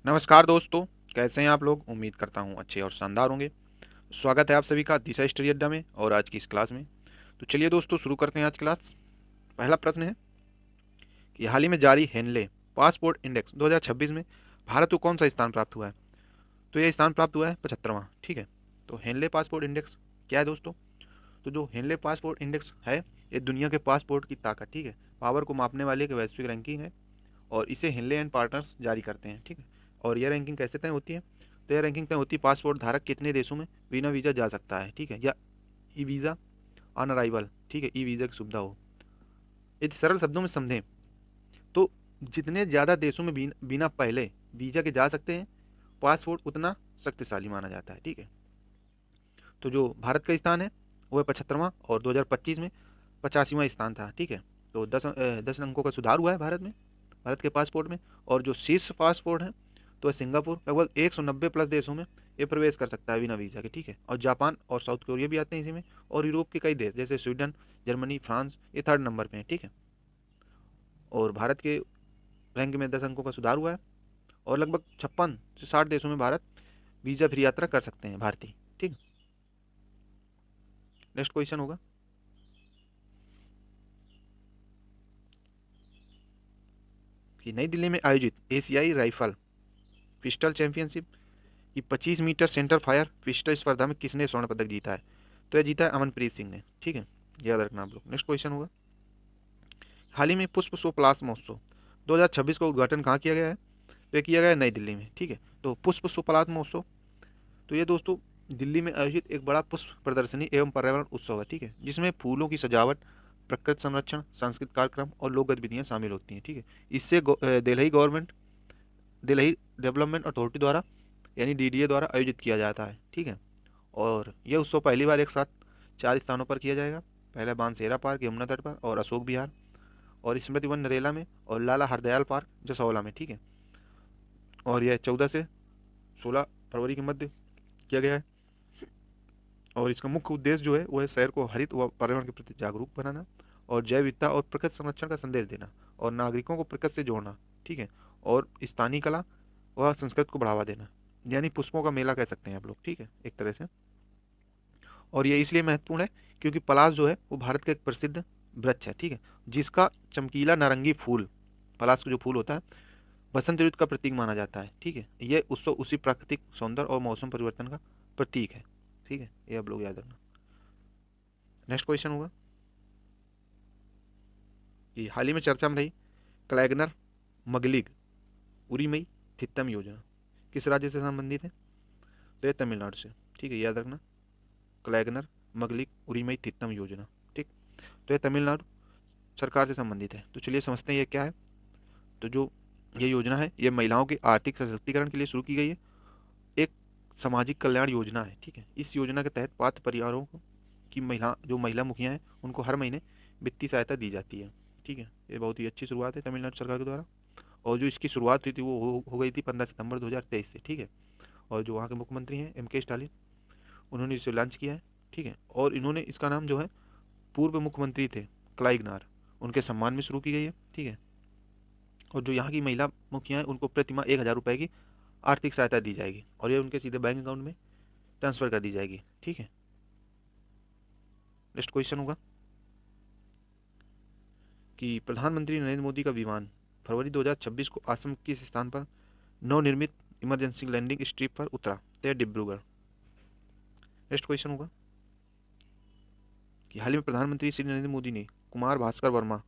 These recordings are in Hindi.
नमस्कार दोस्तों। कैसे हैं आप लोग? उम्मीद करता हूँ अच्छे और शानदार होंगे। स्वागत है आप सभी का दिशा स्टडी अड्डा में और आज की इस क्लास में। तो चलिए दोस्तों शुरू करते हैं आज क्लास। पहला प्रश्न है कि हाल ही में जारी हेनले पासपोर्ट इंडेक्स 2026 में भारत को कौन सा स्थान प्राप्त हुआ है? तो यह स्थान प्राप्त हुआ है 75वां। ठीक है। तो हेनले पासपोर्ट इंडेक्स क्या है दोस्तों? तो जो हेनले पासपोर्ट इंडेक्स है, ये दुनिया के पासपोर्ट की ताकत, ठीक है, पावर को मापने वाली एक वैश्विक रैंकिंग है और इसे हिनले एंड पार्टनर्स जारी करते हैं। ठीक है। और यह रैंकिंग कैसे तय होती है? तो यह रैंकिंग तय होती है पासपोर्ट धारक कितने देशों में बिना वीज़ा जा सकता है, ठीक है, या ई वीज़ा ऑन अराइवल, ठीक है, ई वीज़ा की सुविधा हो। यदि सरल शब्दों में समझें तो जितने ज़्यादा देशों में बिना पहले वीज़ा के जा सकते हैं, पासपोर्ट उतना शक्तिशाली माना जाता है। ठीक है। तो जो भारत का स्थान है वो है 75वां और 2025 में 85वां स्थान था। ठीक है। तो 10 अंकों का सुधार हुआ है भारत के पासपोर्ट में। और जो शीर्ष पासपोर्ट है तो सिंगापुर लगभग 190 प्लस देशों में ये प्रवेश कर सकता है बिना वीज़ा के। ठीक है। और जापान और साउथ कोरिया भी आते हैं इसी में। और यूरोप के कई देश जैसे स्वीडन, जर्मनी, फ्रांस ये थर्ड नंबर पे हैं। ठीक है। और भारत के रैंक में 10 अंकों का सुधार हुआ है और लगभग 56 से 60 देशों में भारत वीज़ा फ्री यात्रा कर सकते हैं भारतीय। ठीक। नेक्स्ट क्वेश्चन होगा कि नई दिल्ली में आयोजित एशियाई राइफल पिस्टल चैंपियनशिप की 25 मीटर सेंटर फायर पिस्टल स्पर्धा में किसने स्वर्ण पदक जीता है? तो यह जीता है अमनप्रीत सिंह ने। ठीक है। याद रखना आप लोग। नेक्स्ट क्वेश्चन होगा हाल ही में पुष्प सुपलास महोत्सव 2026 का उद्घाटन कहाँ किया गया है? तो ये किया गया है नई दिल्ली में। ठीक है। तो पुष्प सुपलास महोत्सव, तो ये दोस्तों दिल्ली में आयोजित एक बड़ा पुष्प प्रदर्शनी एवं पर्यावरण उत्सव है। ठीक है। जिसमें फूलों की सजावट, प्रकृति संरक्षण, सांस्कृतिक कार्यक्रम और लोक गतिविधियाँ शामिल होती हैं। ठीक है। इससे दिल्ली डेवलपमेंट अथॉरिटी द्वारा यानी डीडीए द्वारा आयोजित किया जाता है। ठीक है। और यह उत्सव पहली बार एक साथ 4 स्थानों पर किया जाएगा। पहला बानसेरा पार्क यमुना तट पर और अशोक विहार और स्मृति वन नरेला में और लाला हरदयाल पार्क जसौला में। ठीक है। और यह 14 से 16 फरवरी के मध्य किया गया है। और इसका मुख्य उद्देश्य जो है वो है शहर को हरित व पर्यावरण के प्रति जागरूक बनाना और जैव विविधता और प्रकृति संरक्षण का संदेश देना और नागरिकों को प्रकृति से जोड़ना। ठीक है। और स्थानीय कला व संस्कृति को बढ़ावा देना, यानी पुष्पों का मेला कह सकते हैं आप लोग। ठीक है, एक तरह से। और ये इसलिए महत्वपूर्ण है क्योंकि पलाश जो है वो भारत का एक प्रसिद्ध वृक्ष है। ठीक है। जिसका चमकीला नारंगी फूल, पलाश का जो फूल होता है, बसंत ऋतु का प्रतीक माना जाता है। ठीक है। ये उत्सव उसी प्राकृतिक सौंदर्य और मौसम परिवर्तन का प्रतीक है। ठीक है, ये आप लोग याद रखना। नेक्स्ट क्वेश्चन होगा कि हाल ही में चर्चा में रही क्लैगनर मगलिग उरीमई थित्तम योजना किस राज्य से संबंधित है? तो ये तमिलनाडु से। ठीक है, याद रखना। क्लैगनर मगलिग उरीमई थित्तम योजना। ठीक। तो ये तमिलनाडु सरकार से संबंधित है। तो चलिए समझते हैं ये क्या है। तो जो ये योजना है ये महिलाओं के आर्थिक सशक्तिकरण के लिए शुरू की गई है। एक सामाजिक कल्याण योजना है। ठीक है। इस योजना के तहत पात्र परिवारों को की महिला मुखिया हैं उनको हर महीने वित्तीय सहायता दी जाती है। ठीक है। ये बहुत ही अच्छी शुरुआत है तमिलनाडु सरकार के द्वारा। और जो इसकी शुरुआत हुई थी वो हो गई थी 15 सितंबर 2023 से। ठीक है। और जो वहाँ के मुख्यमंत्री हैं एम के स्टालिन, उन्होंने इसे लॉन्च किया है। ठीक है। और इन्होंने इसका नाम जो है पूर्व मुख्यमंत्री थे क्लाइगनार, उनके सम्मान में शुरू की गई है। ठीक है। और जो यहाँ की महिला मुखिया हैं उनको प्रति माह 1,000 रुपये की आर्थिक सहायता दी जाएगी और ये उनके सीधे बैंक अकाउंट में ट्रांसफर कर दी जाएगी। ठीक है। नेक्स्ट क्वेश्चन होगा कि प्रधानमंत्री नरेंद्र मोदी का विमान फरवरी 2026 को असम किस स्थान पर नवनिर्मित इमरजेंसी लैंडिंग स्ट्रिप पर उतरा? तो डिब्रूगढ़। नेक्स्ट क्वेश्चन होगा कि हाल ही में प्रधानमंत्री श्री नरेंद्र मोदी ने कुमार भास्कर वर्मा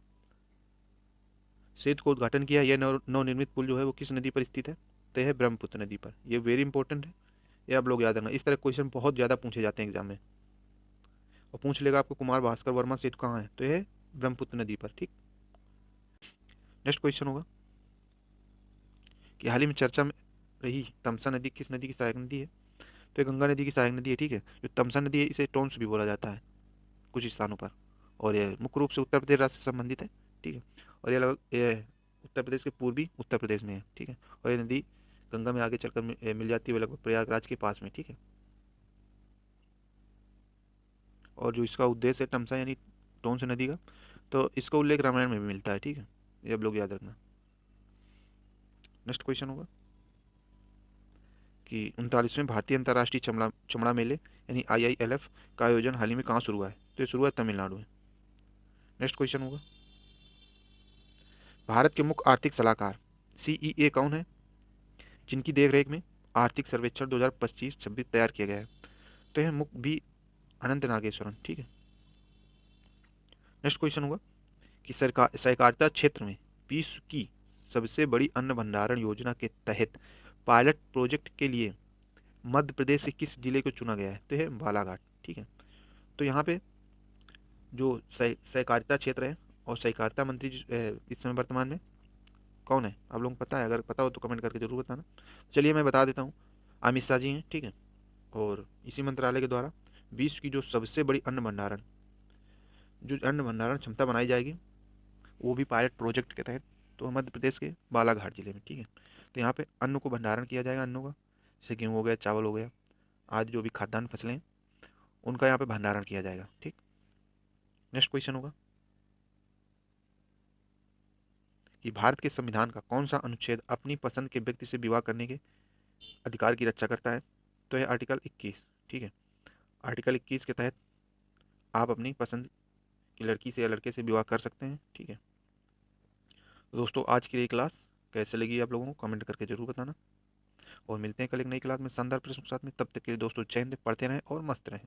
सेतु का उद्घाटन किया। यह नवनिर्मित पुल जो है वो किस नदी पर स्थित है? तो यह है ब्रह्मपुत्र नदी पर। यह वेरी इंपॉर्टेंट है, ये आप लोग याद रखना। इस तरह क्वेश्चन बहुत ज़्यादा पूछे जाते हैं एग्जाम में। और पूछ लेगा आपको कुमार भास्कर वर्मा सेतु कहाँ है? तो यह ब्रह्मपुत्र नदी पर। ठीक। नेक्स्ट क्वेश्चन होगा कि हाल ही में चर्चा में रही तमसा नदी किस नदी की सहायक नदी है? तो ये गंगा नदी की सहायक नदी है। ठीक है। जो तमसा नदी है इसे टोन्स भी बोला जाता है कुछ स्थानों पर। और ये मुख्य रूप से उत्तर प्रदेश राज्य से संबंधित है। ठीक है। और ये लगभग ये उत्तर प्रदेश के पूर्वी उत्तर प्रदेश में है। ठीक है। और ये नदी गंगा में आगे चलकर मिल जाती है, वो लगभग प्रयागराज के पास में। ठीक है। और जो इसका उद्देश्य है तमसा यानी टोंस नदी का, तो इसका उल्लेख रामायण में भी मिलता है। ठीक है, ये आप लोग याद रखना। नेक्स्ट क्वेश्चन होगा कि 39वें भारतीय अंतर्राष्ट्रीय चमड़ा चमड़ा मेले यानी IILF का आयोजन हाल ही में कहाँ शुरू हुआ है? तो ये शुरू हुआ है तमिलनाडु में। नेक्स्ट क्वेश्चन होगा, भारत के मुख्य आर्थिक सलाहकार CEA कौन है, जिनकी देखरेख में आर्थिक सर्वेक्षण 2025-26 तैयार किया गया है? तो यह मुख्य भी अनंत नागेश्वरन। ठीक है। नेक्स्ट क्वेश्चन होगा कि सरकार सहकारिता क्षेत्र में विश्व की सबसे बड़ी अन्न भंडारण योजना के तहत पायलट प्रोजेक्ट के लिए मध्य प्रदेश के किस जिले को चुना गया है? तो यह बालाघाट। ठीक है। तो यहाँ पे जो सहकारिता क्षेत्र है और सहकारिता मंत्री इस समय वर्तमान में कौन है, आप लोगों को पता है? अगर पता हो तो कमेंट करके जरूर बताना। चलिए मैं बता देता हूँ, अमित शाह जी हैं। ठीक है। और इसी मंत्रालय के द्वारा विश्व की जो सबसे बड़ी अन्न भंडारण क्षमता बनाई जाएगी, वो भी पायलट प्रोजेक्ट के तहत, तो मध्य प्रदेश के बालाघाट जिले में। ठीक है। तो यहाँ पे अन्न को भंडारण किया जाएगा, अन्नों का, जैसे गेहूँ हो गया, चावल हो गया, आदि जो भी खाद्यान्न फसलें हैं उनका यहाँ पे भंडारण किया जाएगा। ठीक। नेक्स्ट क्वेश्चन होगा कि भारत के संविधान का कौन सा अनुच्छेद अपनी पसंद के व्यक्ति से विवाह करने के अधिकार की रक्षा करता है? तो है आर्टिकल 21। ठीक है। आर्टिकल 21 के तहत आप अपनी पसंद की लड़की से या लड़के से विवाह कर सकते हैं। ठीक है। तो दोस्तों आज की ये क्लास कैसे लगी आप लोगों को कमेंट करके जरूर बताना, और मिलते हैं कल एक नई क्लास में शानदार प्रश्न के साथ में। तब तक के लिए दोस्तों जय हिंद, पढ़ते रहें और मस्त रहें।